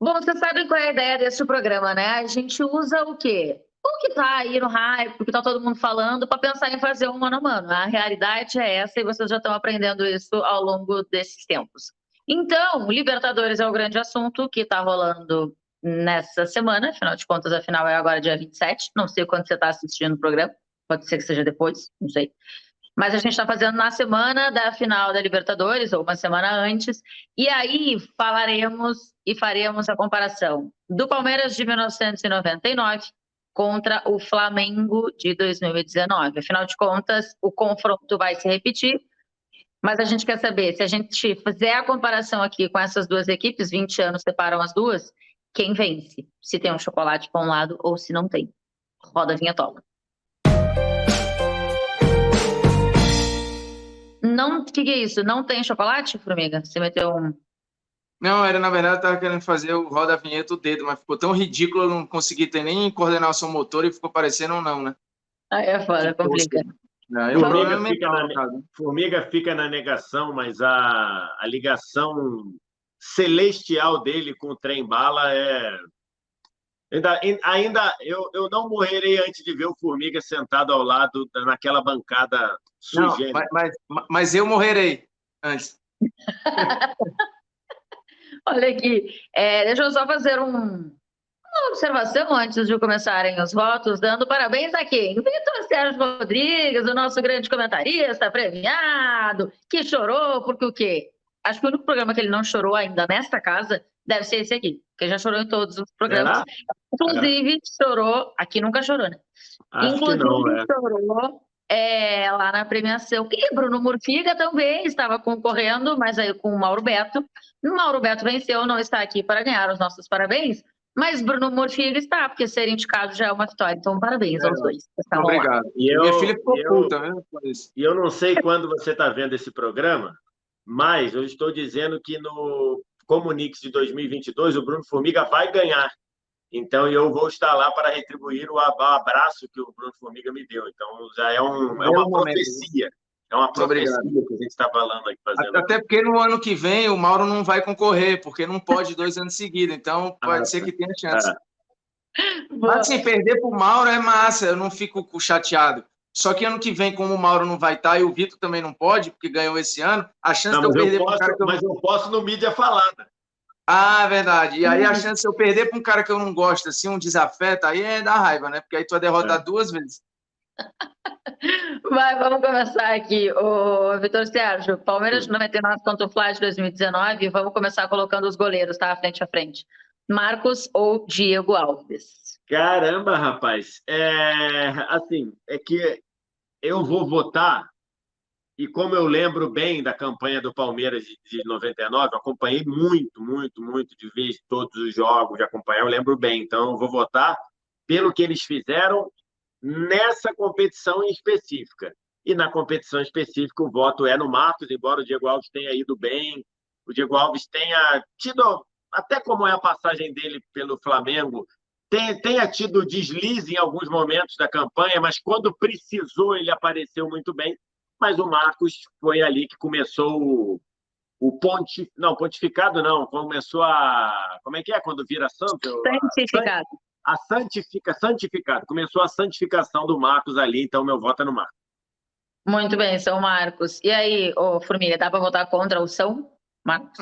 Bom, você sabe qual é a ideia desse programa, né? A gente usa o quê? O que tá aí no hype, o que tá todo mundo falando, para pensar em fazer um mano a mano. A realidade é essa e vocês já estão aprendendo isso ao longo desses tempos. Então, Libertadores é o grande assunto que está rolando nessa semana, afinal de contas, a final é agora dia 27. Não sei quando você está assistindo o programa, pode ser que seja depois, não sei. Mas a gente está fazendo na semana da final da Libertadores, ou uma semana antes, e aí falaremos e faremos a comparação do Palmeiras de 1999 contra o Flamengo de 2019. Afinal de contas, o confronto vai se repetir, mas a gente quer saber, se a gente fizer a comparação aqui com essas duas equipes, 20 anos separam as duas, quem vence? Se tem um chocolate para um lado ou se não tem. Roda a vinhetola. Não, o que é isso? Não tem chocolate, Formiga? Você meteu um... Não, na verdade, eu tava querendo fazer o roda vinheta do dedo, mas ficou tão ridículo, eu não consegui ter nem coordenação motora e ficou parecendo um não, né? Aí é foda, complica. Não, o problema é mental, Formiga fica na negação, mas a ligação celestial dele com o trem-bala é... Ainda eu não morrerei antes de ver o Formiga sentado ao lado naquela bancada sujeira. Mas eu morrerei antes. Olha aqui, deixa eu só fazer uma observação antes de começarem os votos, dando parabéns a quem? Vitor Sérgio Rodrigues, o nosso grande comentarista premiado, que chorou porque o quê? Acho que o único programa que ele não chorou ainda nesta casa deve ser esse aqui, porque já chorou em todos os programas. Inclusive, chorou, aqui nunca chorou, né? Acho Inclusive, que não, chorou lá na premiação. E Bruno Murfiga também estava concorrendo, mas aí com o Mauro Beto. O Mauro Beto venceu, não está aqui para ganhar os nossos parabéns, mas Bruno Murfiga está, porque ser indicado já é uma vitória. Então, parabéns aos dois. Obrigado. Minha filha ficou puta, né? E eu não sei quando você está vendo esse programa, mas eu estou dizendo que no Comunix de 2022 o Bruno Formiga vai ganhar. Então, eu vou estar lá para retribuir o abraço que o Bruno Formiga me deu. Então, já é uma profecia. É uma profecia que a gente está falando aqui. Até porque no ano que vem o Mauro não vai concorrer, porque não pode 2 anos seguidos. Então, pode ser que tenha chance. Mas, assim, perder para o Mauro é massa, eu não fico chateado. Só que ano que vem, como o Mauro não vai estar e o Vitor também não pode, porque ganhou esse ano, a chance de eu perder para um cara que eu... Mas eu posso no mídia falada. Ah, verdade. E aí a chance de eu perder para um cara que eu não gosto, assim, um desafeto, aí é da raiva, né? Porque aí tu vai derrotar 2 vezes. Vamos começar aqui. O Vitor Sérgio, Palmeiras de 99 contra o Fla de 2019. Vamos começar colocando os goleiros, tá? Frente a frente. Marcos ou Diego Alves? Caramba, rapaz. Assim, é que eu vou votar. E como eu lembro bem da campanha do Palmeiras de 99, acompanhei muito de vez todos os jogos, de acompanhar, eu lembro bem. Então, eu vou votar pelo que eles fizeram nessa competição em específica. E na competição específica, o voto é no Marcos, embora o Diego Alves tenha ido bem, o Diego Alves tenha tido, até como é a passagem dele pelo Flamengo, tenha tido deslize em alguns momentos da campanha, mas quando precisou, ele apareceu muito bem. Mas o Marcos foi ali que começou pontificado não, começou a... Como é que é quando vira santo? Santificado. Santificado. Começou a santificação do Marcos ali, então meu voto é no Marcos. Muito bem, São Marcos. E aí, Formiga, dá para votar contra o São Marcos?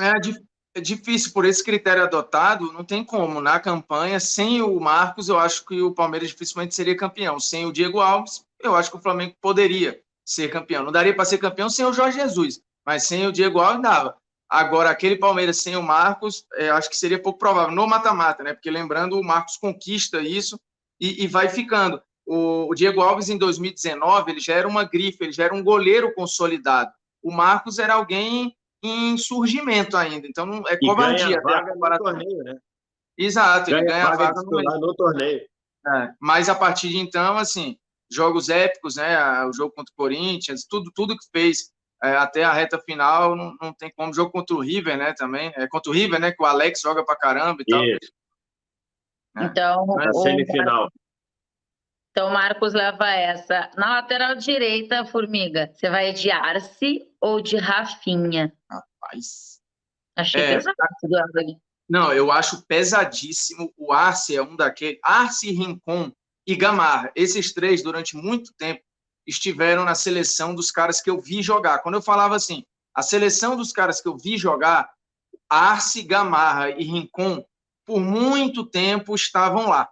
É difícil, por esse critério adotado, não tem como. Na campanha, sem o Marcos, eu acho que o Palmeiras dificilmente seria campeão. Sem o Diego Alves, eu acho que o Flamengo poderia ser campeão. Não daria para ser campeão sem o Jorge Jesus, mas sem o Diego Alves dava. Agora, aquele Palmeiras sem o Marcos, acho que seria pouco provável, no mata-mata, né? Porque lembrando, o Marcos conquista isso e vai ficando. O Diego Alves, em 2019, ele já era uma grife, ele já era um goleiro consolidado. O Marcos era alguém em surgimento ainda, então não é covardia. Vaga no torneio, né? Exato, ele ganha a vaga no torneio. Mas a partir de então, assim, jogos épicos, né? O jogo contra o Corinthians, tudo que fez até a reta final, não tem como. Jogo contra o River, né? Também contra o River, né? Que o Alex joga pra caramba e tal. Isso. Então, na semifinal. Então, o Marcos leva essa. Na lateral direita, Formiga, você vai de Arce ou de Rafinha? Rapaz. Achei pesado esse duelo ali. Não, eu acho pesadíssimo. O Arce é um daqueles. Arce, Rincon e Gamarra. Esses três, durante muito tempo, estiveram na seleção dos caras que eu vi jogar. Quando eu falava assim, a seleção dos caras que eu vi jogar, Arce, Gamarra e Rincon, por muito tempo estavam lá.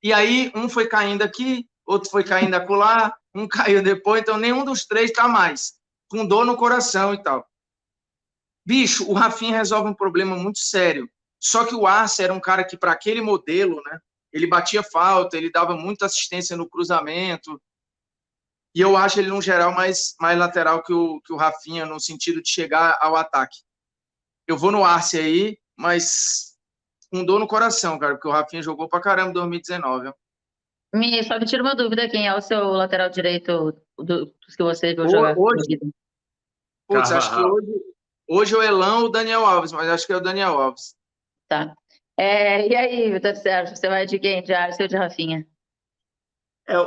E aí, um foi caindo aqui, outro foi caindo acolá, um caiu depois, então nenhum dos três está mais, com dor no coração e tal. Bicho, o Rafinha resolve um problema muito sério. Só que o Arce era um cara que, para aquele modelo, né, ele batia falta, ele dava muita assistência no cruzamento. E eu acho ele, no geral, mais lateral que o Rafinha, no sentido de chegar ao ataque. Eu vou no Arce aí, mas com dor no coração, cara, porque o Rafinha jogou pra caramba em 2019. Só me tira uma dúvida, quem é o seu lateral direito dos que você viu jogar? Hoje, putz, acho que hoje o Elão ou o Daniel Alves, mas acho que é o Daniel Alves. Tá. E aí, Vitor Sérgio, você vai de quem? De Arce ou de Rafinha?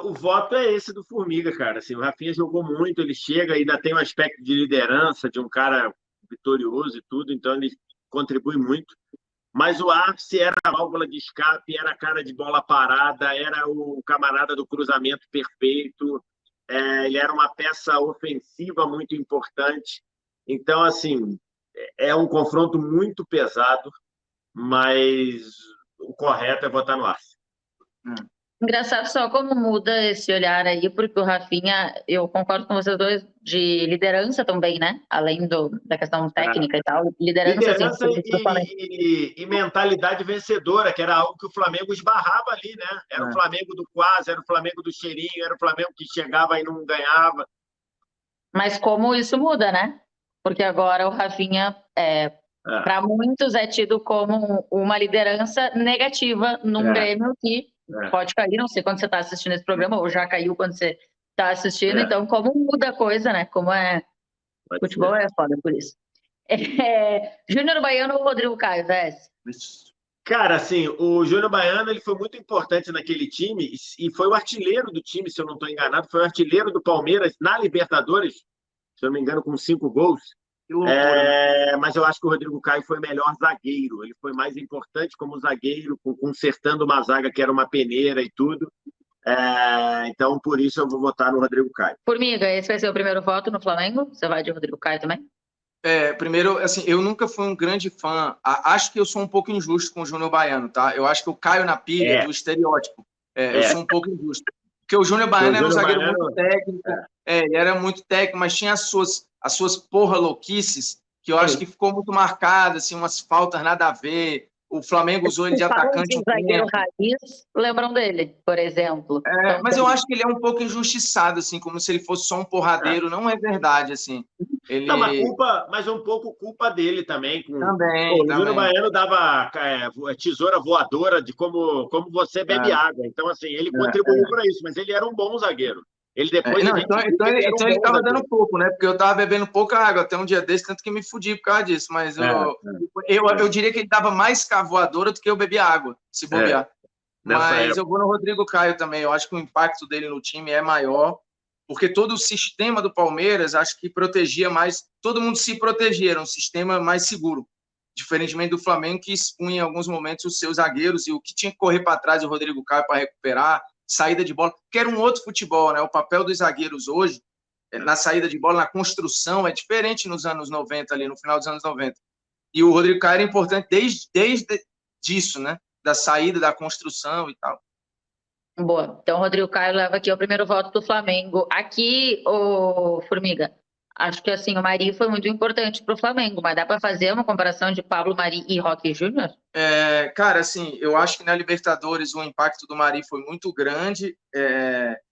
O voto é esse do Formiga, cara. Assim, o Rafinha jogou muito, ele chega, ainda tem um aspecto de liderança, de um cara vitorioso e tudo, então ele contribui muito. Mas o Arce era a válvula de escape, era a cara de bola parada, era o camarada do cruzamento perfeito, ele era uma peça ofensiva muito importante. Então, assim, é um confronto muito pesado, mas o correto é votar no Arce. Engraçado só como muda esse olhar aí, porque o Rafinha, eu concordo com vocês dois, de liderança também, né? Além da questão técnica e tal. Liderança assim, e mentalidade vencedora, que era algo que o Flamengo esbarrava ali, né? Era o Flamengo do quase, era o Flamengo do cheirinho, era o Flamengo que chegava e não ganhava. Mas como isso muda, né? Porque agora o Rafinha, para muitos, é tido como uma liderança negativa num Grêmio que pode cair, não sei quando você está assistindo esse programa, ou já caiu quando você está assistindo, então como muda a coisa, né? Como futebol é foda por isso. Júnior Baiano ou Rodrigo Caio, Vés? Cara, assim, o Júnior Baiano ele foi muito importante naquele time e foi o artilheiro do time, se eu não estou enganado, foi o artilheiro do Palmeiras na Libertadores, se eu não me engano, com 5 gols. Mas eu acho que o Rodrigo Caio foi melhor zagueiro. Ele foi mais importante como zagueiro, consertando uma zaga que era uma peneira e tudo. Então, por isso, eu vou votar no Rodrigo Caio. Formiga, esse vai ser o primeiro voto no Flamengo? Você vai de Rodrigo Caio também? Primeiro, assim, eu nunca fui um grande fã. Acho que eu sou um pouco injusto com o Júnior Baiano, tá? Eu acho que eu caio na pilha do estereótipo. Eu sou um pouco injusto. Porque o Júnior Baiano era um zagueiro muito técnico. Ele era muito técnico, mas tinha as suas porra louquices, que eu acho que ficou muito marcado, assim, umas faltas nada a ver. O Flamengo usou ele de atacante. Um zagueiro raiz, lembram dele, por exemplo. Mas eu acho que ele é um pouco injustiçado, assim, como se ele fosse só um porradeiro. Não é verdade, assim. Ele... Não, mas um pouco culpa dele também. Também. O Júnior Baiano dava tesoura voadora de como você bebe água. Então, assim, ele contribuiu para isso, mas ele era um bom zagueiro. Ele depois. Então ele estava dando pouco, né? Porque eu estava bebendo pouca água até um dia desse, tanto que me fudi por causa disso. Mas eu diria que ele dava mais voadora do que eu bebia água, se bobear. Mas eu vou no Rodrigo Caio também. Eu acho que o impacto dele no time é maior, porque todo o sistema do Palmeiras acho que protegia mais. Todo mundo se protegia, era um sistema mais seguro. Diferentemente do Flamengo, que expunha em alguns momentos os seus zagueiros e o que tinha que correr para trás o Rodrigo Caio para recuperar, saída de bola, que era um outro futebol, né? O papel dos zagueiros hoje, na saída de bola, na construção, é diferente nos anos 90, ali no final dos anos 90. E o Rodrigo Caio era importante desde disso, né? Da saída, da construção e tal. Boa. Então, o Rodrigo Caio leva aqui o primeiro voto do Flamengo. Aqui, Formiga, acho que assim, o Mari foi muito importante para o Flamengo, mas dá para fazer uma comparação de Pablo Mari e Roque Júnior? Cara, assim, eu acho que na Libertadores o impacto do Mari foi muito grande,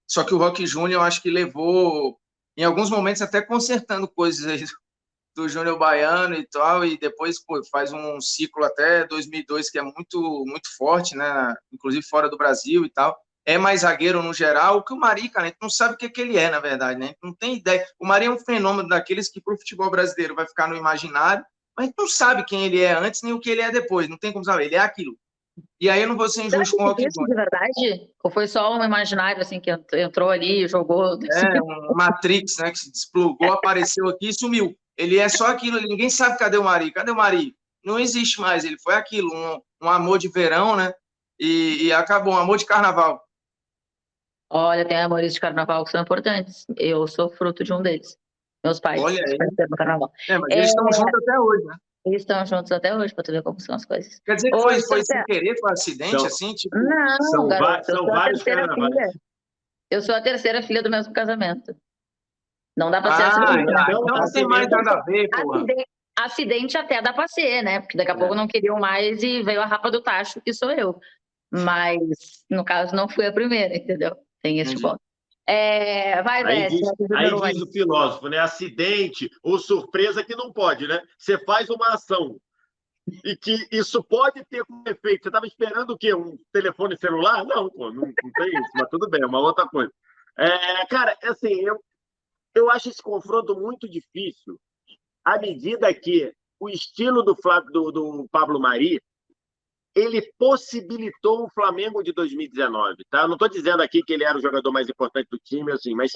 só que o Roque Júnior eu acho que levou, em alguns momentos, até consertando coisas aí do Júnior Baiano e tal, e depois faz um ciclo até 2002 que é muito, muito forte, né? Inclusive fora do Brasil e tal. É mais zagueiro no geral que o Mari, cara, a gente não sabe o que ele é, na verdade, né? A gente não tem ideia. O Mari é um fenômeno daqueles que para o futebol brasileiro vai ficar no imaginário, mas a gente não sabe quem ele é antes nem o que ele é depois, não tem como saber, ele é aquilo. E aí eu não vou ser injusto com o Roque Júnior. De verdade? Ou foi só um imaginário, assim, que entrou ali e jogou? Um Matrix, né, que se desplugou, apareceu aqui e sumiu. Ele é só aquilo, ninguém sabe cadê o Mari. Cadê o Mari? não existe mais. Ele foi aquilo, um amor de verão, né? E acabou, um amor de carnaval. Olha, tem amores de carnaval que são importantes. Eu sou fruto de um deles. Meus pais Olha se aí. conheceram no carnaval. Mas eles estão juntos até hoje, né? Eles estão juntos até hoje, para tu ver como são as coisas. Quer dizer que foi sem querer, foi um acidente, assim? Tipo... Não, garoto, eu são sou a vários terceira carnavais. filha. Eu sou a terceira filha do mesmo casamento. Não dá para ser assim. Então não tem mais nada a ver, porra. Acidente até dá para ser, né? Porque daqui a pouco não queriam mais e veio a rapa do tacho, que sou eu. Mas, no caso, não fui a primeira, entendeu? Tem esse ponto. Vai, Aí Beth. diz o filósofo, né? Acidente ou surpresa que não pode, né? Você faz uma ação e que isso pode ter como efeito. Você estava esperando o quê? Um telefone celular? Não, pô, não tem isso, mas tudo bem, é uma outra coisa. Cara, assim, eu acho esse confronto muito difícil à medida que o estilo do Pablo Mari ele possibilitou o Flamengo de 2019, tá? Eu não estou dizendo aqui que ele era o jogador mais importante do time, assim, mas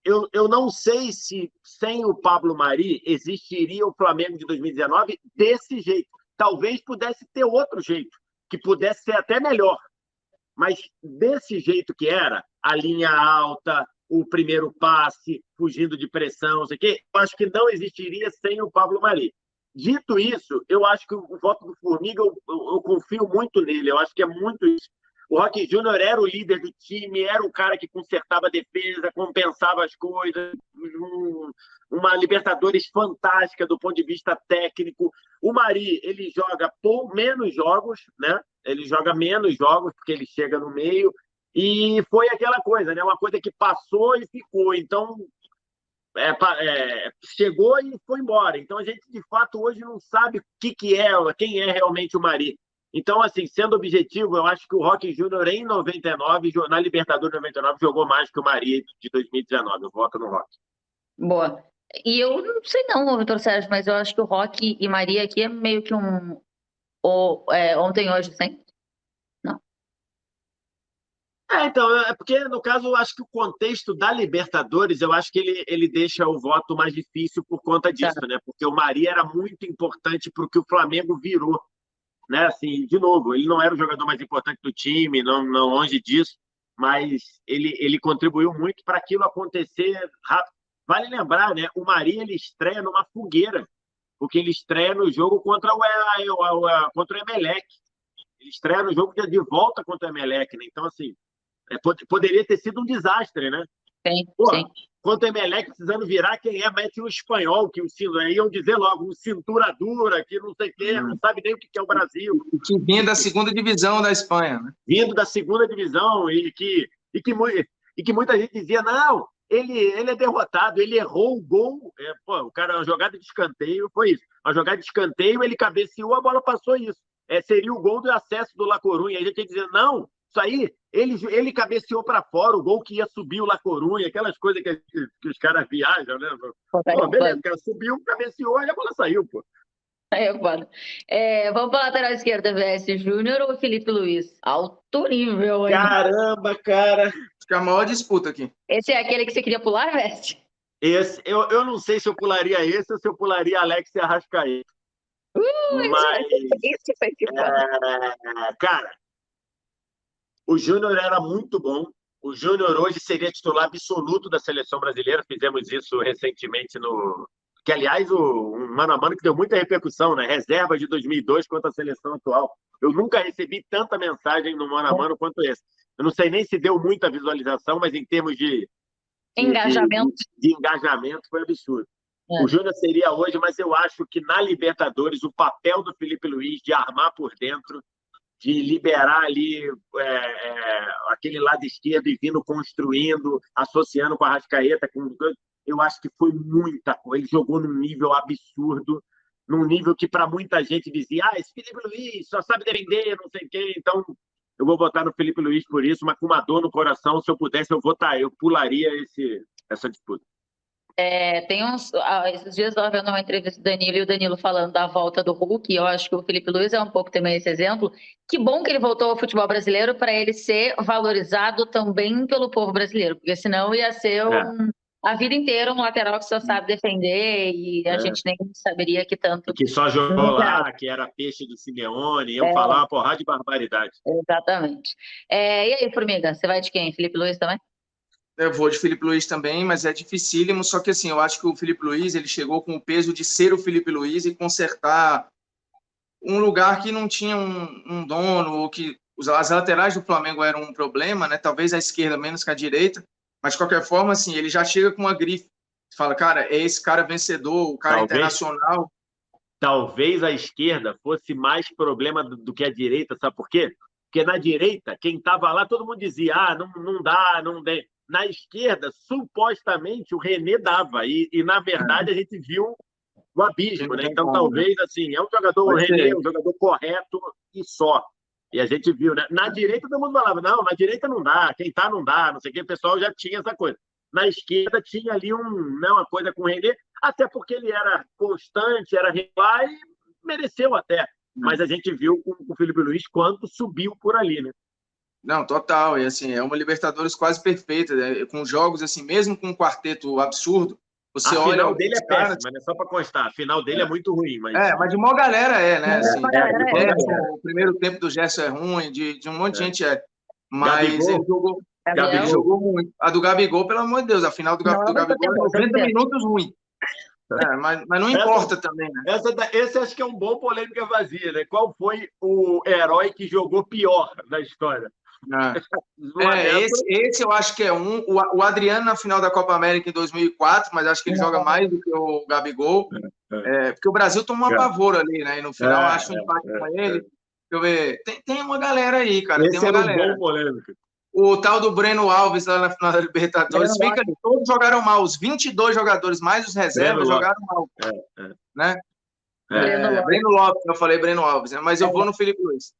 eu não sei se sem o Pablo Mari existiria o Flamengo de 2019 desse jeito. Talvez pudesse ter outro jeito, que pudesse ser até melhor. Mas desse jeito que era, a linha alta, o primeiro passe, fugindo de pressão, não sei o quê, eu acho que não existiria sem o Pablo Mari. Dito isso, eu acho que o voto do Formiga, eu confio muito nele, eu acho que é muito isso. O Roque Júnior era o líder do time, era o cara que consertava a defesa, compensava as coisas, uma Libertadores fantástica do ponto de vista técnico. O Mari, ele joga menos jogos, né? Ele joga menos jogos, porque ele chega no meio, e foi aquela coisa, né? Uma coisa que passou e ficou. Então, chegou e foi embora. Então, a gente, de fato, hoje não sabe quem é realmente o Mari. Então, assim, sendo objetivo, eu acho que o Roque Júnior, em 99, na Libertadores 99, jogou mais que o Mari de 2019. Eu voto no Roque. Boa. E eu não sei não, Vitor Sérgio, mas eu acho que o Roque e Maria aqui é meio que ontem, hoje, sempre. Não. Então, porque, no caso, eu acho que o contexto da Libertadores, eu acho que ele deixa o voto mais difícil por conta disso, né? Porque o Mari era muito importante para o que o Flamengo virou, né? Assim, de novo, ele não era o jogador mais importante do time, não longe disso, mas ele contribuiu muito para aquilo acontecer rápido. Vale lembrar, né? O Mari, ele estreia numa fogueira, porque ele estreia no jogo contra o Emelec. Ele estreia no jogo de volta contra o Emelec, né? Então, assim, poderia ter sido um desastre, né? Sim. Quanto o Emelec precisando virar, quem mete o espanhol, que iam dizer logo, um cintura dura, que não sei o quê, não sabe nem o que é o Brasil. Que vinha da segunda divisão da Espanha, né? Vindo da segunda divisão, e que muita gente dizia, não, ele é derrotado, ele errou o gol. O cara, uma jogada de escanteio, foi isso. Uma jogada de escanteio, ele cabeceou, a bola passou isso. Seria o gol do acesso do La Coruña. A gente ia dizer, não, isso aí, ele cabeceou para fora, o gol que ia subir o La Coruña, aquelas coisas que os caras viajam, né? Beleza, o cara subiu, cabeceou, aí a bola saiu, pô. Vamos para a lateral esquerda, VS Júnior ou Felipe Luiz? Alto nível, hein? Caramba, cara! Acho que é a maior disputa aqui. Esse é aquele que você queria pular, VS? Eu não sei se eu pularia esse ou se eu pularia Alex e Arrascaeta. Mas, cara, o Júnior era muito bom. O Júnior hoje seria titular absoluto da seleção brasileira. Fizemos isso recentemente que, aliás, um mano a mano que deu muita repercussão, né? Reserva de 2002 contra a seleção atual. Eu nunca recebi tanta mensagem no mano a mano quanto esse. Eu não sei nem se deu muita visualização, mas em termos de engajamento foi absurdo. O Júnior seria hoje, mas eu acho que na Libertadores o papel do Felipe Luiz de armar por dentro, de liberar ali aquele lado esquerdo e vindo construindo, associando com a Arrascaeta, eu acho que foi muita coisa. Ele jogou num nível absurdo, num nível que para muita gente dizia, esse Felipe Luiz só sabe defender, não sei o quê. Então, eu vou votar no Felipe Luiz por isso, mas com uma dor no coração, se eu pudesse, eu pularia essa disputa. Esses dias eu estava vendo uma entrevista do Danilo e o Danilo falando da volta do Hulk, e eu acho que o Felipe Luiz é um pouco também esse exemplo. Que bom que ele voltou ao futebol brasileiro para ele ser valorizado também pelo povo brasileiro, porque senão ia ser a vida inteira um lateral que só sabe defender e a gente nem saberia que tanto. Que só jogou lá, que era peixe do Simeone, iam falar uma porrada de barbaridade. Exatamente. E aí, Formiga, você vai de quem? Felipe Luiz também? Eu vou de Felipe Luiz também, mas é dificílimo. Só que assim, eu acho que o Felipe Luiz ele chegou com o peso de ser o Felipe Luiz e consertar um lugar que não tinha um dono, ou que as laterais do Flamengo eram um problema, né? Talvez a esquerda menos que a direita, mas de qualquer forma, assim, ele já chega com uma grife. Fala, cara, é esse cara vencedor, o cara internacional. Talvez a esquerda fosse mais problema do que a direita, sabe por quê? Porque na direita, quem estava lá, todo mundo dizia, não dá, não dá. Na esquerda, supostamente, o René dava, e na verdade a gente viu o abismo, né? Então, talvez, assim, é um jogador, o René, um jogador correto e só. E a gente viu, né? Na direita, todo mundo falava, não, na direita não dá, quem tá não dá, não sei o que, o pessoal já tinha essa coisa. Na esquerda tinha ali uma coisa com o René, até porque ele era constante, era regular e mereceu até. Mas a gente viu com o Felipe Luiz quanto subiu por ali, né? Não, total. E assim, é uma Libertadores quase perfeita, né? Com jogos assim, mesmo com um quarteto absurdo, você olha. A final dele é péssima, né? Só para constar. A final dele é muito ruim. Mas de uma galera né? Assim, o primeiro tempo do Gerson é ruim, de um monte de gente é. Mas ele jogou muito. A do Gabigol, pelo amor de Deus, a final do Gabigol é 90 minutos ruim. Mas não importa também, né? Esse acho que é um bom polêmica vazia, né? Qual foi o herói que jogou pior da história? Esse eu acho que é o Adriano na final da Copa América em 2004, mas acho que ele joga mais do que o Gabigol, porque o Brasil tomou uma pavor ali, né? E no final acho um empate com ele. Deixa eu ver, tem uma galera aí, cara. Esse tem uma galera. Um bom polêmica. O tal do Breno Alves lá na final da Libertadores, fica ali, todos jogaram mal, os 22 jogadores, mais os reservas jogaram mal, né? Breno Lopes, eu falei Breno Alves, né? Mas eu vou no Felipe Luiz.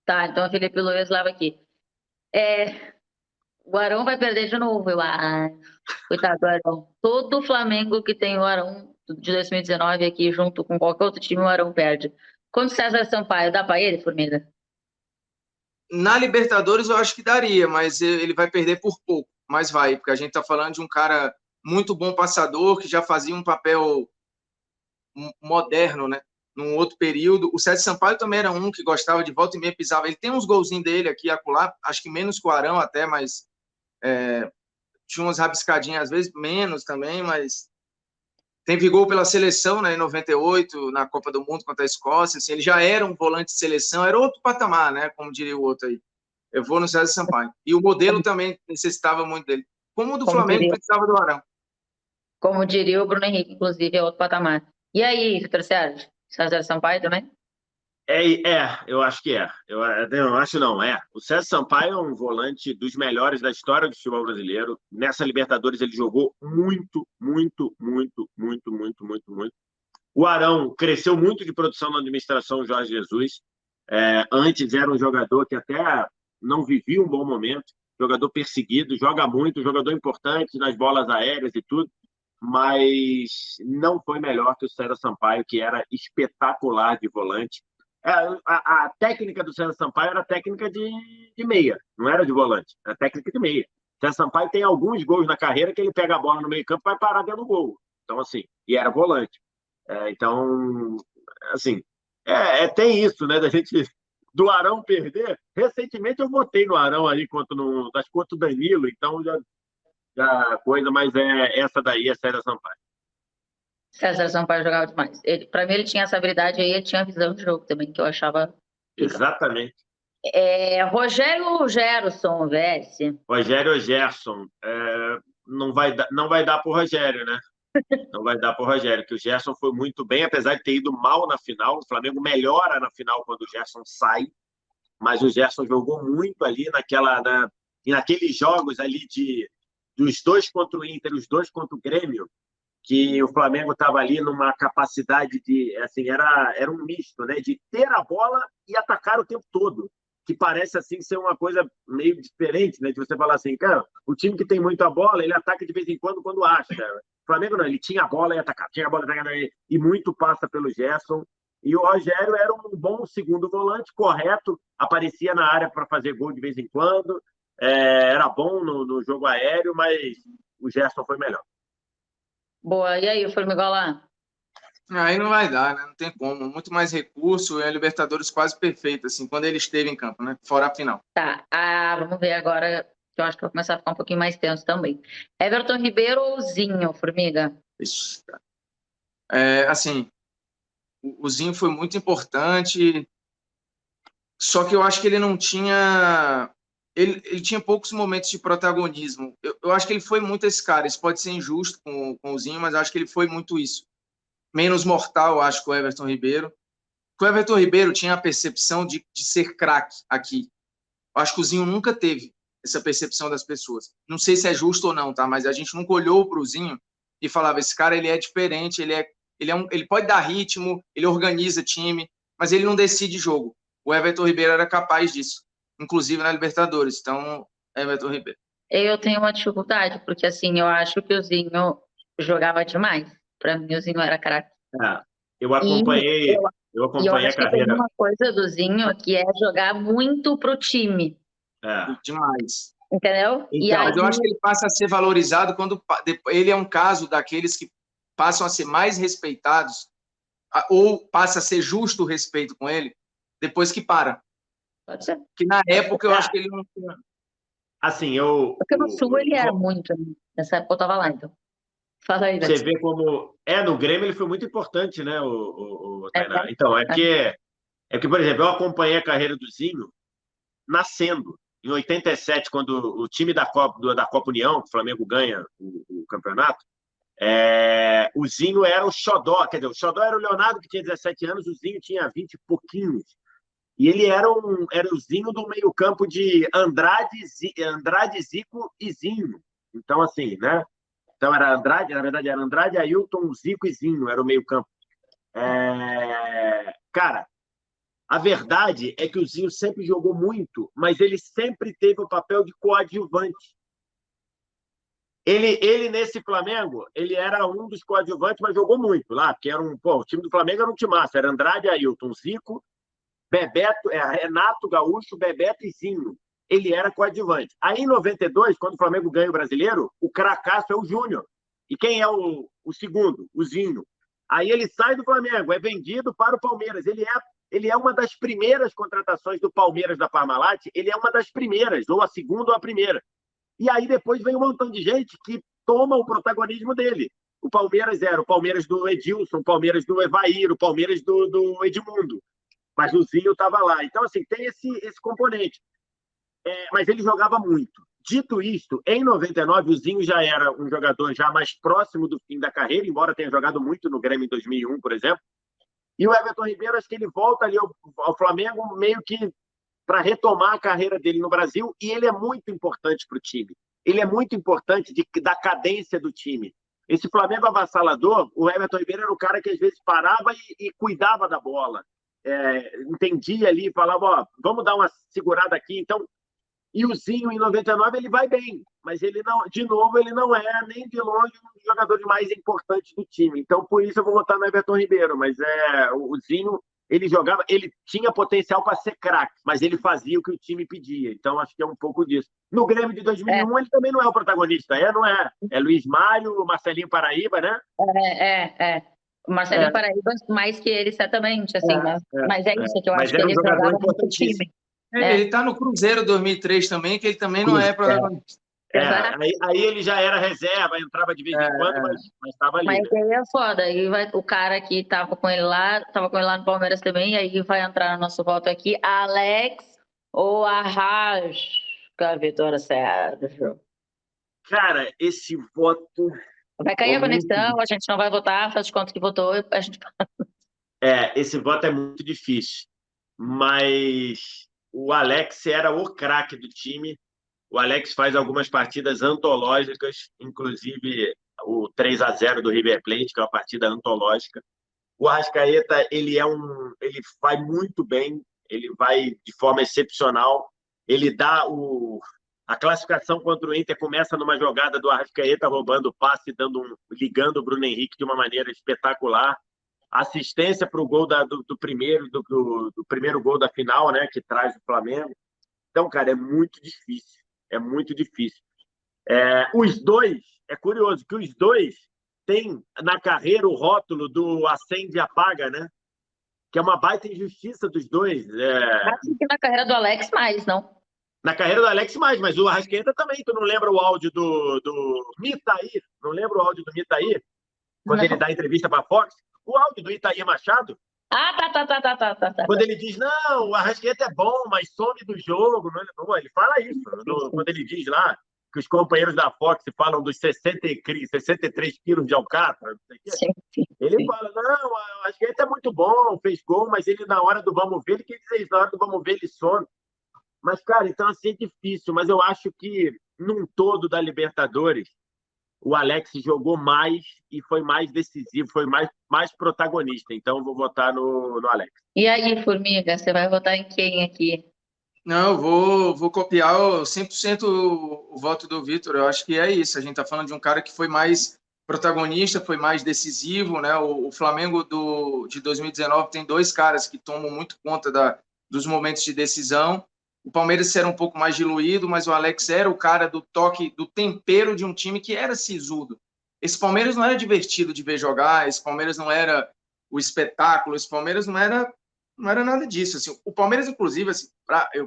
Tá, então o Felipe Luiz leva aqui. O Arão vai perder de novo, eu acho. Coitado do Arão. Todo Flamengo que tem o Arão de 2019 aqui, junto com qualquer outro time, o Arão perde. Quando o César Sampaio, dá pra ele, Formiga? Na Libertadores eu acho que daria, mas ele vai perder por pouco. Mas vai, porque a gente tá falando de um cara muito bom passador, que já fazia um papel moderno, né? Num outro período. O César Sampaio também era um que gostava de volta e meia, pisava. Ele tem uns golzinhos dele aqui e acolá, acho que menos que o Arão até, mas tinha umas rabiscadinhas, às vezes menos também, mas tem vigor pela seleção, né, em 98, na Copa do Mundo contra a Escócia. Assim, ele já era um volante de seleção, era outro patamar, né, como diria o outro aí. Eu vou no César Sampaio. E o modelo também necessitava muito dele. Como o do Flamengo precisava do Arão. Como diria o Bruno Henrique, inclusive, é outro patamar. E aí, Vitor Sérgio? César Sampaio também? Eu acho que é. Eu acho não, é. O César Sampaio é um volante dos melhores da história do futebol brasileiro. Nessa Libertadores ele jogou muito, muito, muito, muito, muito, muito, muito. O Arão cresceu muito de produção na administração Jorge Jesus. Antes era um jogador que até não vivia um bom momento, jogador perseguido, joga muito, jogador importante nas bolas aéreas e tudo, mas não foi melhor que o César Sampaio, que era espetacular de volante. A técnica do César Sampaio era técnica de meia, não era de volante, era técnica de meia. O César Sampaio tem alguns gols na carreira que ele pega a bola no meio campo e vai parar dentro do gol. Então, assim, e era volante. Então, assim, tem isso, né, da gente, do Arão perder. Recentemente eu votei no Arão ali contra o Danilo, então já coisa, mas essa daí é César Sampaio. César Sampaio jogava demais. Para mim, ele tinha essa habilidade aí, ele tinha a visão de jogo também, que eu achava. Exatamente. Rogério Gerson, VS. Rogério Gerson. Não vai dar para o Rogério, né? Não vai dar para o Rogério, que o Gerson foi muito bem, apesar de ter ido mal na final. O Flamengo melhora na final quando o Gerson sai, mas o Gerson jogou muito ali naqueles jogos ali dos dois contra o Inter, os dois contra o Grêmio, que o Flamengo estava ali numa capacidade de, assim, era um misto, né, de ter a bola e atacar o tempo todo, que parece assim ser uma coisa meio diferente, né, de você falar assim, cara, o time que tem muito a bola, ele ataca de vez em quando acha. O Flamengo não, ele tinha a bola e atacava, e muito passa pelo Gerson. E o Rogério era um bom segundo volante, correto, aparecia na área para fazer gol de vez em quando, era bom no jogo aéreo, mas o Gerson foi melhor. Boa. E aí, Formigão lá? Aí não vai dar, né? Não tem como. Muito mais recurso, é a Libertadores quase perfeita, assim, quando ele esteve em campo, né? Fora a final. Tá. Vamos ver agora, que eu acho que vai começar a ficar um pouquinho mais tenso também. Everton Ribeiro ou Zinho, Formiga? Isso. Assim, o Zinho foi muito importante, só que eu acho que ele não tinha. Ele tinha poucos momentos de protagonismo. Eu acho que ele foi muito esse cara. Isso pode ser injusto com o Zinho, mas eu acho que ele foi muito isso. Menos mortal, eu acho, que o Everton Ribeiro. O Everton Ribeiro tinha a percepção de ser craque aqui. Eu acho que o Zinho nunca teve essa percepção das pessoas. Não sei se é justo ou não, tá? Mas a gente nunca olhou para o Zinho e falava: esse cara ele é diferente, ele pode dar ritmo, ele organiza time, mas ele não decide jogo. O Everton Ribeiro era capaz disso, inclusive na Libertadores. Então, Everton Ribeiro. Eu tenho uma dificuldade, porque assim, eu acho que o Zinho jogava demais. Pra mim, o Zinho era craque. É, eu E acompanhei, eu, eu e eu acompanhei a acho que tem carreira. uma coisa do Zinho que é jogar muito pro time, É. Demais. entendeu? E aí, Então, Mas eu acho que ele passa a ser valorizado quando ele é um caso daqueles que passam a ser mais respeitados, ou passa a ser justo o respeito com ele, depois que para. pode ser. Que na época eu é, acho que ele não tinha. assim, Porque no Sul ele era muito, né? Nessa época eu tava lá, então. Fala aí, você Beto. vê como no Grêmio ele foi muito importante, né, o É, Tainá. Então, é que, por exemplo, eu acompanhei a carreira do Zinho nascendo. Em 87, quando o time da Copa União, o Flamengo ganha o campeonato, o Zinho era o xodó, quer dizer, o xodó era o Leonardo, que tinha 17 anos, o Zinho tinha 20 e pouquinhos. E ele era o Zinho do meio-campo de Andrade, Zico e Zinho. Então, assim, né? Então era Andrade, na verdade era Andrade, Ailton, Zico e Zinho, era o meio-campo. Cara, a verdade é que o Zinho sempre jogou muito, mas ele sempre teve o papel de coadjuvante. Ele nesse Flamengo, ele era um dos coadjuvantes, mas jogou muito lá, porque o time do Flamengo era um timaço, era Andrade, Ailton, Zico, Bebeto, Renato Gaúcho, Bebeto e Zinho. Ele era coadjuvante. Aí em 92, quando o Flamengo ganha o Brasileiro, o cracaço é o Júnior. E quem é o segundo? O Zinho. Aí ele sai do Flamengo, é vendido para o Palmeiras. Ele é uma das primeiras contratações do Palmeiras da Parmalat, ele é uma das primeiras, ou a segunda ou a primeira. E aí depois vem um montão de gente que toma o protagonismo dele. O Palmeiras era o Palmeiras do Edilson, o Palmeiras do Evair, o Palmeiras do Edmundo. Mas o Zinho estava lá. Então, assim, tem esse componente. Mas ele jogava muito. Dito isto, em 99, o Zinho já era um jogador já mais próximo do fim da carreira, embora tenha jogado muito no Grêmio em 2001, por exemplo. E o Everton Ribeiro, acho que ele volta ali ao Flamengo meio que para retomar a carreira dele no Brasil, e ele é muito importante para o time. Ele é muito importante da cadência do time. Esse Flamengo avassalador, o Everton Ribeiro era o cara que às vezes parava e cuidava da bola. Entendia ali, falava, ó, vamos dar uma segurada aqui. Então, e o Zinho, em 99, ele vai bem, mas ele não, de novo, ele não é nem de longe um dos jogadores mais importantes do time. Então, por isso eu vou votar no Everton Ribeiro, mas o Zinho, ele jogava, ele tinha potencial para ser craque, mas ele fazia o que o time pedia. Então, acho que é um pouco disso. No Grêmio de É, 2001, ele também não é o protagonista, não é? É Luiz Mário, Marcelinho Paraíba, né? O Marcelinho É, Paraíba, mais que ele, certamente, assim, mas é isso que eu Mas acho que era um ele jogador jogava muito importantíssimo. time. Ele está no Cruzeiro 2003 também, que ele também não Cruz. é protagonista. Exato. Aí ele já era reserva, entrava de vez em quando, mas estava ali, Mas né? aí é foda. Aí vai, o cara que tava com ele lá no Palmeiras também, e aí vai entrar no nosso voto aqui, Alex ou Arrasca, Vitória Sérgio. Cara, esse voto Vai cair é a muito. conexão, a gente não vai votar, faz de conta que votou, a gente... Esse voto é muito difícil. Mas o Alex era o craque do time. O Alex faz algumas partidas antológicas, inclusive o 3-0 do River Plate, que é uma partida antológica. O Arrascaeta, ele vai muito bem, ele vai de forma excepcional. Ele dá a classificação contra o Inter começa numa jogada do Arrascaeta roubando o passe, ligando o Bruno Henrique de uma maneira espetacular. Assistência para o gol do primeiro gol da final, né, que traz o Flamengo. Então, cara, é muito difícil. É muito difícil. Os dois, é curioso que os dois tem na carreira o rótulo do acende e apaga, né? Que é uma baita injustiça dos dois. Acho que na carreira do Alex mais, não? Na carreira do Alex mais, mas o Arrascaeta também. Tu não lembra o áudio do Mitair? Não lembra o áudio do Mitair? Quando Não. ele dá entrevista para a Fox? O áudio do Itair Machado? Ah, tá. Quando ele diz, não, o Arrascaeta é bom, mas some do jogo. Não, ele fala isso. Quando ele diz lá que os companheiros da Fox falam dos 63 quilos de alcatra, não sei o quê. Sim. Ele fala, não, o Arrascaeta é muito bom, fez gol, mas ele na hora do vamos ver, ele quer dizer isso, na hora do vamos ver ele some. Mas, cara, então assim é difícil, mas eu acho que num todo da Libertadores, o Alex jogou mais e foi mais decisivo, foi mais protagonista. Então, eu vou votar no Alex. E aí, Formiga, você vai votar em quem aqui? Não, eu vou copiar 100% o voto do Vitor. Eu acho que é isso. A gente está falando de um cara que foi mais protagonista, foi mais decisivo, né? O Flamengo de 2019 tem dois caras que tomam muito conta dos momentos de decisão. O Palmeiras era um pouco mais diluído, mas o Alex era o cara do toque, do tempero de um time que era sisudo. Esse Palmeiras não era divertido de ver jogar, esse Palmeiras não era o espetáculo, esse Palmeiras não era nada disso. Assim, o Palmeiras, inclusive, assim,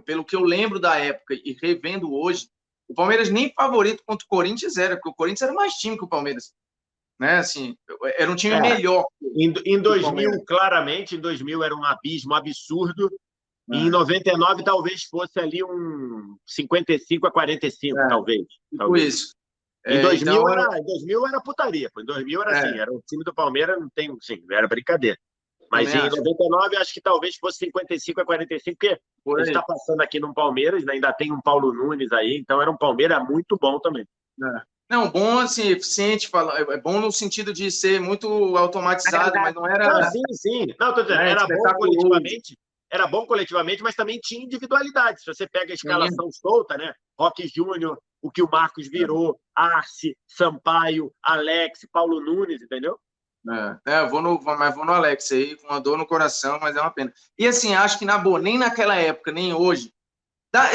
pelo que eu lembro da época e revendo hoje, o Palmeiras nem favorito contra o Corinthians era, porque o Corinthians era mais time que o Palmeiras. Né? Assim, era um time melhor. Em 2000, claramente, em 2000 era um abismo absurdo. E em 99 talvez fosse ali um 55-45, talvez. Isso. Em 2000 era putaria. Em 2000 era assim, era o time do Palmeiras, não tem, sim, era brincadeira. Mas em 99 acho que talvez fosse 55-45, porque a gente está passando aqui no Palmeiras, né? Ainda tem um Paulo Nunes aí, então era um Palmeiras muito bom também. Não, bom, assim, eficiente, é bom no sentido de ser muito automatizado, mas não era... Não, sim. Não, tô dizendo, era bom coletivamente. Era bom coletivamente, mas também tinha individualidade. Se você pega a escalação solta, né? Roque Júnior, o que o Marcos virou, Arce, Sampaio, Alex, Paulo Nunes, entendeu? Eu vou no Alex aí, com uma dor no coração, mas é uma pena. E assim, acho que nem naquela época, nem hoje,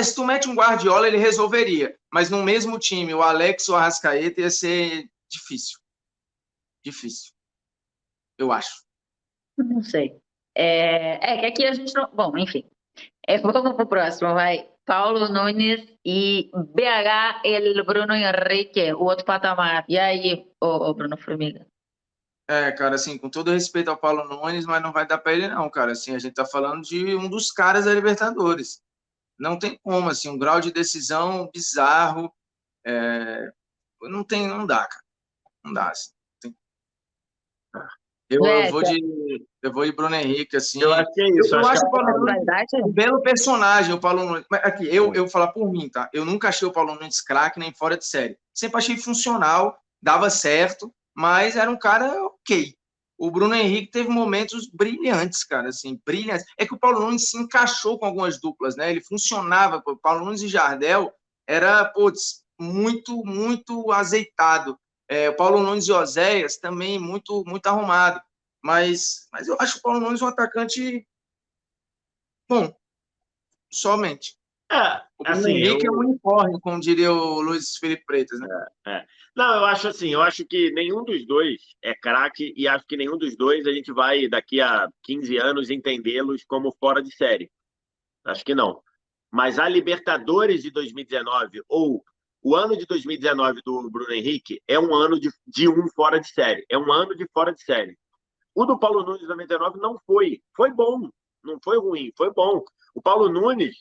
se tu mete um Guardiola, ele resolveria. Mas no mesmo time, o Alex ou o Arrascaeta ia ser difícil. Difícil. Eu acho. Não sei. Que aqui a gente não... Bom, enfim. Vamos pro próximo, vai. Paulo Nunes e BH, el Bruno Henrique, o outro patamar. E aí, ô Bruno Formiga? Cara, assim, com todo respeito ao Paulo Nunes, mas não vai dar para ele não, cara. Assim, a gente tá falando de um dos caras da Libertadores. Não tem como, assim, um grau de decisão bizarro. Não dá, cara. Não dá, assim. Eu vou de Bruno Henrique, assim. Eu acho que é isso. Eu acho o Paulo Nunes um belo personagem, o Paulo Nunes. Mas aqui, eu vou falar por mim, tá? Eu nunca achei o Paulo Nunes craque, nem fora de série. Sempre achei funcional, dava certo, mas era um cara ok. O Bruno Henrique teve momentos brilhantes, cara, assim, brilhantes. É que o Paulo Nunes se encaixou com algumas duplas, né? Ele funcionava. O Paulo Nunes e Jardel era, muito, muito azeitado. O Paulo Nunes e Oséias também muito, muito arrumado. Mas eu acho o Paulo Nunes um atacante bom, somente. O Bruno Henrique é um unicorne, como diria o Luiz Felipe Freitas, né? Não, eu acho que nenhum dos dois é craque e acho que nenhum dos dois a gente vai, daqui a 15 anos, entendê-los como fora de série. Acho que não. Mas a Libertadores de 2019 ou o ano de 2019 do Bruno Henrique é um ano de um fora de série. É um ano de fora de série. O do Paulo Nunes de 99 não foi. Foi bom. Não foi ruim, foi bom. O Paulo Nunes,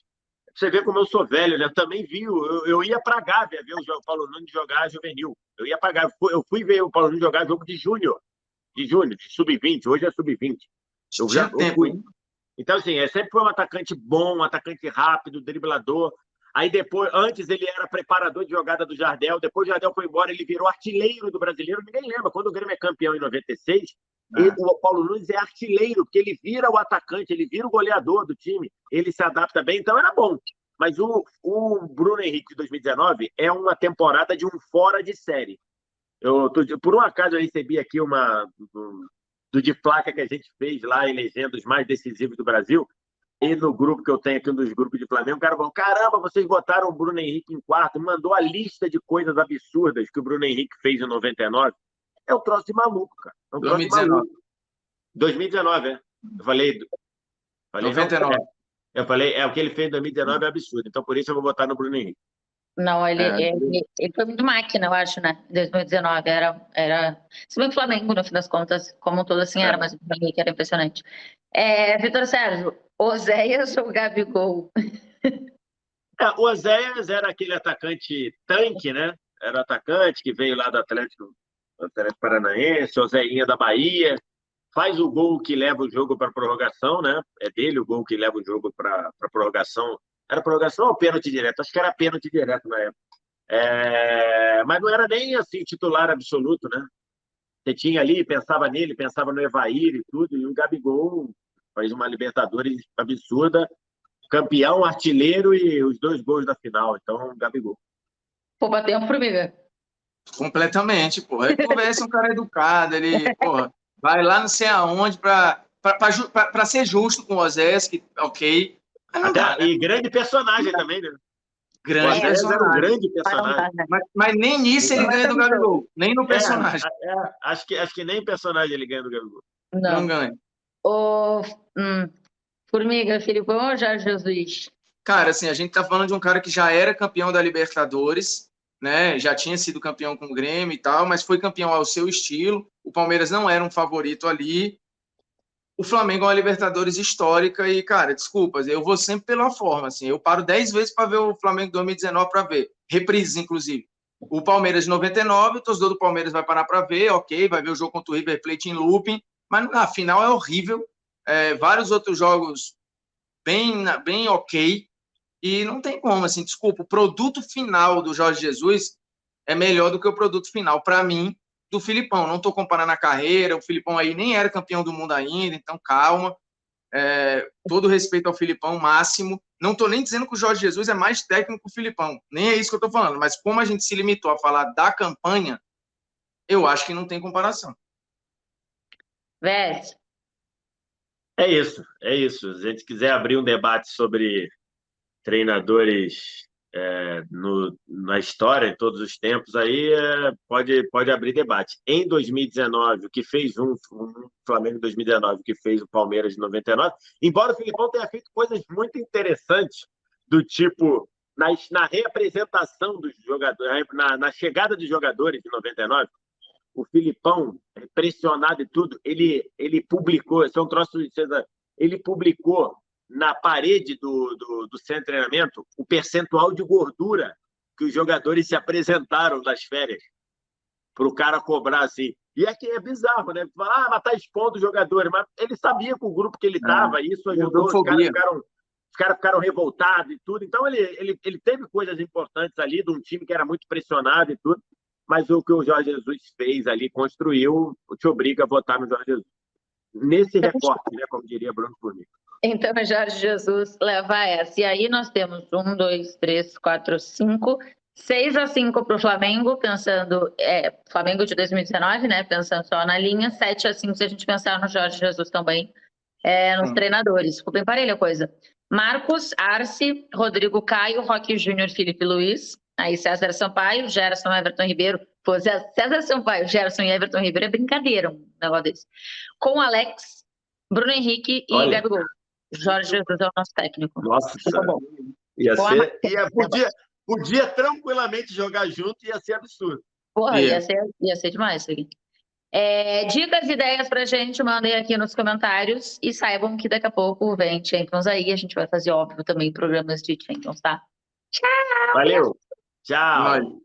você vê como eu sou velho, né? Eu também vi. Eu ia para a Gávea ver o Paulo Nunes jogar juvenil. Eu ia para a Gávea. Eu fui ver o Paulo Nunes jogar jogo de júnior. De sub-20. Hoje é sub-20. Eu fui. Então, assim, sempre foi um atacante bom, um atacante rápido, driblador. Aí depois, antes ele era preparador de jogada do Jardel, depois o Jardel foi embora, ele virou artilheiro do Brasileiro. Ninguém lembra, quando o Grêmio é campeão em 96, o Paulo Nunes é artilheiro, porque ele vira o atacante, ele vira o goleador do time, ele se adapta bem, então era bom. Mas o Bruno Henrique de 2019 é uma temporada de um fora de série. Por um acaso eu recebi aqui do de placa que a gente fez lá, elegendo os mais decisivos do Brasil. E no grupo que eu tenho aqui, um dos grupos de Flamengo, o cara falou: caramba, vocês botaram o Bruno Henrique em quarto, mandou a lista de coisas absurdas que o Bruno Henrique fez em 99. É um troço de maluco, cara. É um troço de 2019. maluco. 2019, é. Eu falei 99. Eu falei, o que ele fez em 2019 é absurdo. Então, por isso, eu vou votar no Bruno Henrique. Não, ele foi muito máquina, eu acho, né? Em 2019 era. Se bem que o Flamengo, no fim das contas, como um todo, assim era, mas o Henrique era impressionante. Vitor Sérgio, Oséias ou Gabigol? O Oséias era aquele atacante tanque, né? Era atacante que veio lá do Atlético Paranaense, Oséinha da Bahia. Faz o gol que leva o jogo para prorrogação, né? É dele o gol que leva o jogo para prorrogação. Era prorrogação ou pênalti direto? Acho que era pênalti direto na época. Mas não era nem assim titular absoluto, né? Você tinha ali, pensava nele, pensava no Evair e tudo, e o Gabigol faz uma Libertadores absurda, campeão, artilheiro e os 2 gols da final. Então, Gabigol. Pô, bateu um formiga. Completamente, porra. Ele conversa um cara educado, ele, porra, vai lá não sei aonde para ser justo com o Oséias, que ok. Mas não dá, né? E grande personagem também, né? Grande personagem. Era um grande personagem. Mas nem nisso ele ganha do Gabigol, nem no personagem. Acho que nem personagem ele ganha do Gabigol. Não ganha. Formiga, Filipão ou Jorge Jesus? Cara, assim, a gente tá falando de um cara que já era campeão da Libertadores, né? Já tinha sido campeão com o Grêmio e tal, mas foi campeão ao seu estilo. O Palmeiras não era um favorito ali. O Flamengo é uma Libertadores histórica e, cara, desculpas, eu vou sempre pela forma, assim. Eu paro 10 vezes para ver o Flamengo 2019 para ver. Reprises, inclusive. O Palmeiras de 99, o torcedor do Palmeiras vai parar para ver, ok, vai ver o jogo contra o River Plate em looping, mas a final é horrível. Vários outros jogos bem ok. E não tem como, assim, desculpa, o produto final do Jorge Jesus é melhor do que o produto final, para mim, do Filipão. Não estou comparando a carreira, o Filipão aí nem era campeão do mundo ainda, então calma. Todo respeito ao Filipão, máximo. Não estou nem dizendo que o Jorge Jesus é mais técnico que o Filipão, nem é isso que eu estou falando, mas como a gente se limitou a falar da campanha, eu acho que não tem comparação. Vés. É isso. Se a gente quiser abrir um debate sobre treinadores na história, em todos os tempos, aí pode abrir debate. Em 2019, o que fez um Flamengo em 2019, o que fez o Palmeiras em 99, embora o Filipão tenha feito coisas muito interessantes, do tipo, na reapresentação dos jogadores, na chegada dos jogadores de 99, o Filipão, pressionado e tudo, ele publicou, esse é um troço, ele publicou na parede do centro de treinamento o percentual de gordura que os jogadores se apresentaram das férias para o cara cobrar assim. E é bizarro, né? Falar, mas tá expondo os jogadores, mas ele sabia com o grupo que ele estava, isso ajudou, os caras ficaram revoltados e tudo. Então ele teve coisas importantes ali de um time que era muito pressionado e tudo, mas o que o Jorge Jesus fez ali, construiu, te obriga a votar no Jorge Jesus. Nesse recorte, né, como diria Bruno Formiga. Então, Jorge Jesus leva essa. E aí nós temos 1, 2, 3, 4, 5, 6-5 para o Flamengo, pensando... Flamengo de 2019, né? Pensando só na linha. 7-5 se a gente pensar no Jorge Jesus também, nos treinadores. Ficou bem parelha a coisa. Marcos, Arce, Rodrigo Caio, Roque Júnior, Felipe Luiz. Aí César Sampaio, Gerson, Everton Ribeiro. Pô, César Sampaio, Gerson e Everton Ribeiro é brincadeira um negócio desse. Com Alex, Bruno Henrique e Gabigol. Jorge Jesus é o nosso técnico. Nossa, podia tranquilamente jogar junto e ia ser absurdo. Porra, ia ser demais isso aqui. Dicas e ideias pra gente, mandem aqui nos comentários e saibam que daqui a pouco vem Champions aí. A gente vai fazer, óbvio, também programas de Champions, tá? Tchau! Valeu! Tchau!